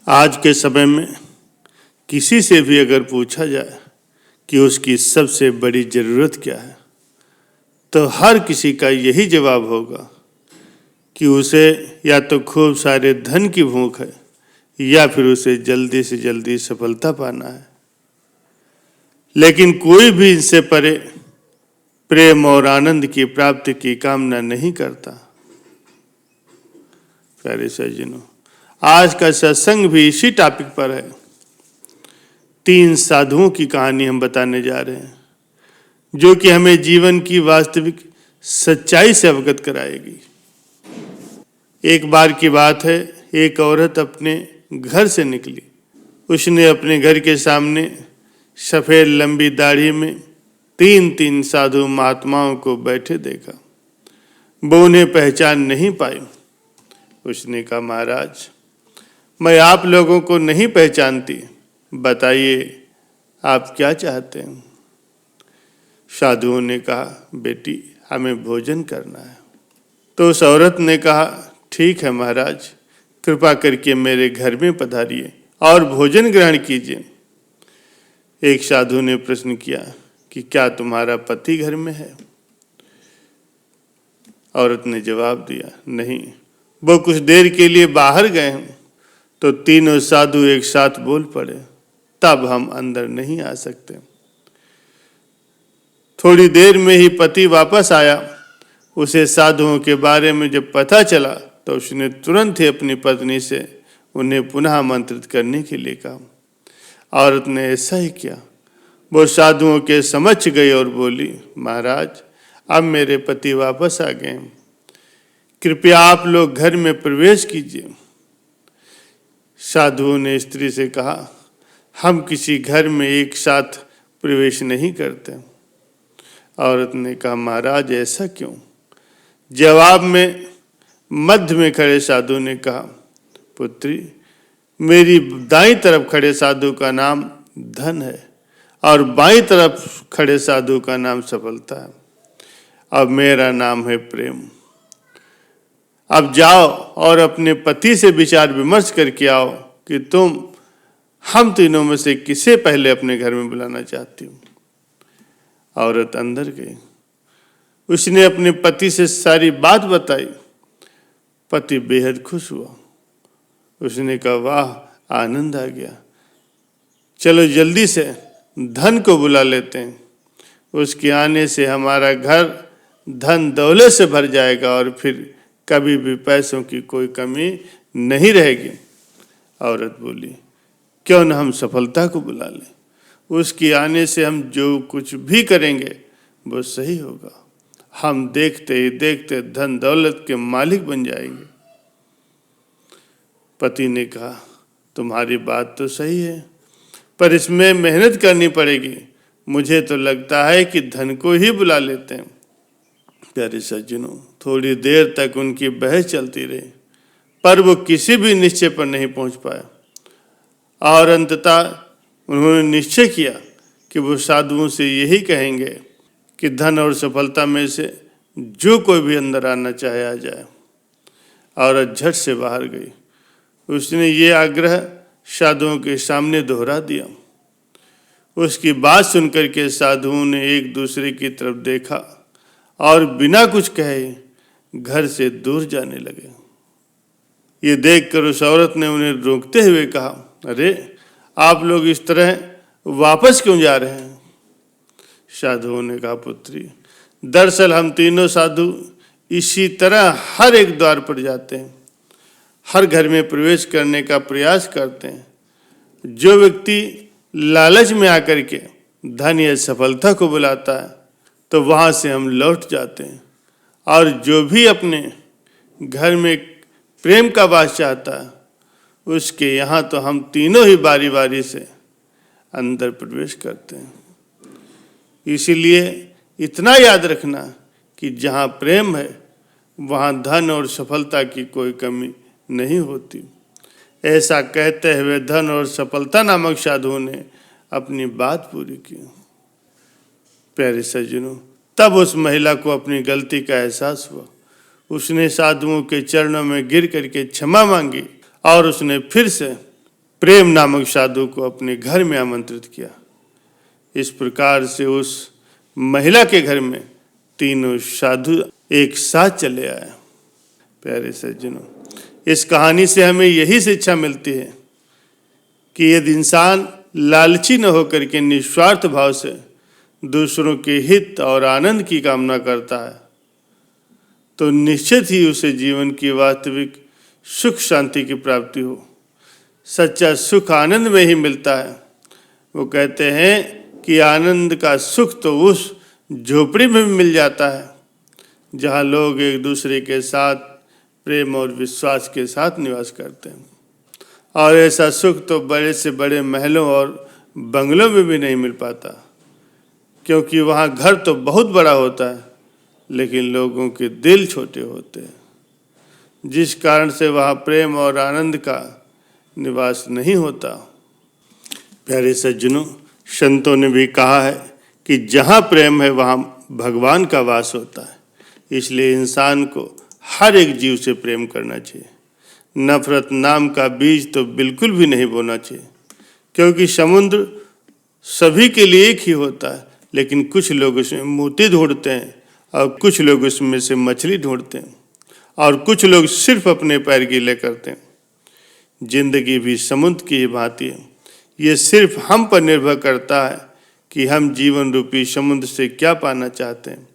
आज के समय में किसी से भी अगर पूछा जाए कि उसकी सबसे बड़ी ज़रूरत क्या है, तो हर किसी का यही जवाब होगा कि उसे या तो खूब सारे धन की भूख है या फिर उसे जल्दी से जल्दी सफलता पाना है। लेकिन कोई भी इनसे परे प्रेम और आनंद की प्राप्ति की कामना नहीं करता। प्यारे सज्जनों, आज का सत्संग भी इसी टॉपिक पर है। 3 साधुओं की कहानी हम बताने जा रहे हैं, जो कि हमें जीवन की वास्तविक सच्चाई से अवगत कराएगी। एक बार की बात है, एक औरत अपने घर से निकली। उसने अपने घर के सामने सफेद लंबी दाढ़ी में 3 साधु महात्माओं को बैठे देखा। वो उन्हें पहचान नहीं पाई। उसने कहा, महाराज, मैं आप लोगों को नहीं पहचानती, बताइए आप क्या चाहते हैं। साधुओं ने कहा, बेटी, हमें भोजन करना है। तो उस औरत ने कहा, ठीक है महाराज, कृपा करके मेरे घर में पधारिए और भोजन ग्रहण कीजिए। एक साधु ने प्रश्न किया कि क्या तुम्हारा पति घर में है? औरत ने जवाब दिया, नहीं, वो कुछ देर के लिए बाहर गए हैं। तो तीनों साधु एक साथ बोल पड़े, तब हम अंदर नहीं आ सकते। थोड़ी देर में ही पति वापस आया। उसे साधुओं के बारे में जब पता चला तो उसने तुरंत ही अपनी पत्नी से उन्हें पुनः आमंत्रित करने के लिए कहा। औरत ने ऐसा ही किया। वो साधुओं के समक्ष गई और बोली, महाराज, अब मेरे पति वापस आ गए, कृपया आप लोग घर में प्रवेश कीजिए। साधुओं ने स्त्री से कहा, हम किसी घर में एक साथ प्रवेश नहीं करते। औरत ने कहा, महाराज, ऐसा क्यों? जवाब में मध्य में खड़े साधु ने कहा, पुत्री, मेरी दाईं तरफ खड़े साधु का नाम धन है और बाईं तरफ खड़े साधु का नाम सफलता है। अब मेरा नाम है प्रेम। अब जाओ और अपने पति से विचार विमर्श करके आओ कि तुम हम तीनों में से किसे पहले अपने घर में बुलाना चाहती हो। औरत अंदर गई। उसने अपने पति से सारी बात बताई। पति बेहद खुश हुआ। उसने कहा, वाह, आनंद आ गया, चलो जल्दी से धन को बुला लेते हैं। उसके आने से हमारा घर धन दौलत से भर जाएगा और फिर कभी भी पैसों की कोई कमी नहीं रहेगी। औरत बोली, क्यों न हम सफलता को बुला लें। उसके आने से हम जो कुछ भी करेंगे वो सही होगा। हम देखते ही देखते धन दौलत के मालिक बन जाएंगे। पति ने कहा, तुम्हारी बात तो सही है, पर इसमें मेहनत करनी पड़ेगी। मुझे तो लगता है कि धन को ही बुला लेते हैं। प्यारे सज्जनों, थोड़ी देर तक उनकी बहस चलती रही, पर वो किसी भी निश्चय पर नहीं पहुंच पाया और अंततः उन्होंने निश्चय किया कि वो साधुओं से यही कहेंगे कि धन और सफलता में से जो कोई भी अंदर आना चाहे आ जाए। औरत झट से बाहर गई। उसने ये आग्रह साधुओं के सामने दोहरा दिया। उसकी बात सुनकर के साधुओं ने एक दूसरे की तरफ देखा और बिना कुछ कहे घर से दूर जाने लगे। ये देखकर उस औरत ने उन्हें रोकते हुए कहा, अरे, आप लोग इस तरह वापस क्यों जा रहे हैं? साधुओं ने कहा, पुत्री, दरअसल हम तीनों साधु इसी तरह हर एक द्वार पर जाते हैं, हर घर में प्रवेश करने का प्रयास करते हैं। जो व्यक्ति लालच में आकर के धन या सफलता को बुलाता है तो वहाँ से हम लौट जाते हैं, और जो भी अपने घर में प्रेम का वास चाहता है उसके यहाँ तो हम तीनों ही बारी बारी से अंदर प्रवेश करते हैं। इसीलिए इतना याद रखना कि जहाँ प्रेम है वहाँ धन और सफलता की कोई कमी नहीं होती। ऐसा कहते हुए धन और सफलता नामक साधुओं ने अपनी बात पूरी की। प्यारे सज्जनों, तब उस महिला को अपनी गलती का एहसास हुआ। उसने साधुओं के चरणों में गिर करके क्षमा मांगी और उसने फिर से प्रेम नामक साधु को अपने घर में आमंत्रित किया। इस प्रकार से उस महिला के घर में तीनों साधु एक साथ चले आए। प्यारे सज्जनों, इस कहानी से हमें यही शिक्षा मिलती है कि यदि इंसान लालची न होकर के निस्वार्थ भाव से दूसरों के हित और आनंद की कामना करता है तो निश्चित ही उसे जीवन की वास्तविक सुख शांति की प्राप्ति हो। सच्चा सुख आनंद में ही मिलता है। वो कहते हैं कि आनंद का सुख तो उस झोपड़ी में भी मिल जाता है जहाँ लोग एक दूसरे के साथ प्रेम और विश्वास के साथ निवास करते हैं। और ऐसा सुख तो बड़े से बड़े महलों और बंगलों में भी नहीं मिल पाता, क्योंकि वहाँ घर तो बहुत बड़ा होता है लेकिन लोगों के दिल छोटे होते हैं, जिस कारण से वहाँ प्रेम और आनंद का निवास नहीं होता। प्यारे सज्जनों, संतों ने भी कहा है कि जहाँ प्रेम है वहाँ भगवान का वास होता है। इसलिए इंसान को हर एक जीव से प्रेम करना चाहिए। नफरत नाम का बीज तो बिल्कुल भी नहीं बोना चाहिए, क्योंकि समुद्र सभी के लिए एक ही होता है, लेकिन कुछ लोग उसमें मोती ढूंढते हैं और कुछ लोग उसमें से मछली ढूंढते हैं और कुछ लोग सिर्फ अपने पैर गीले करते हैं। जिंदगी भी समुद्र की ही भांति है। ये सिर्फ हम पर निर्भर करता है कि हम जीवन रूपी समुद्र से क्या पाना चाहते हैं।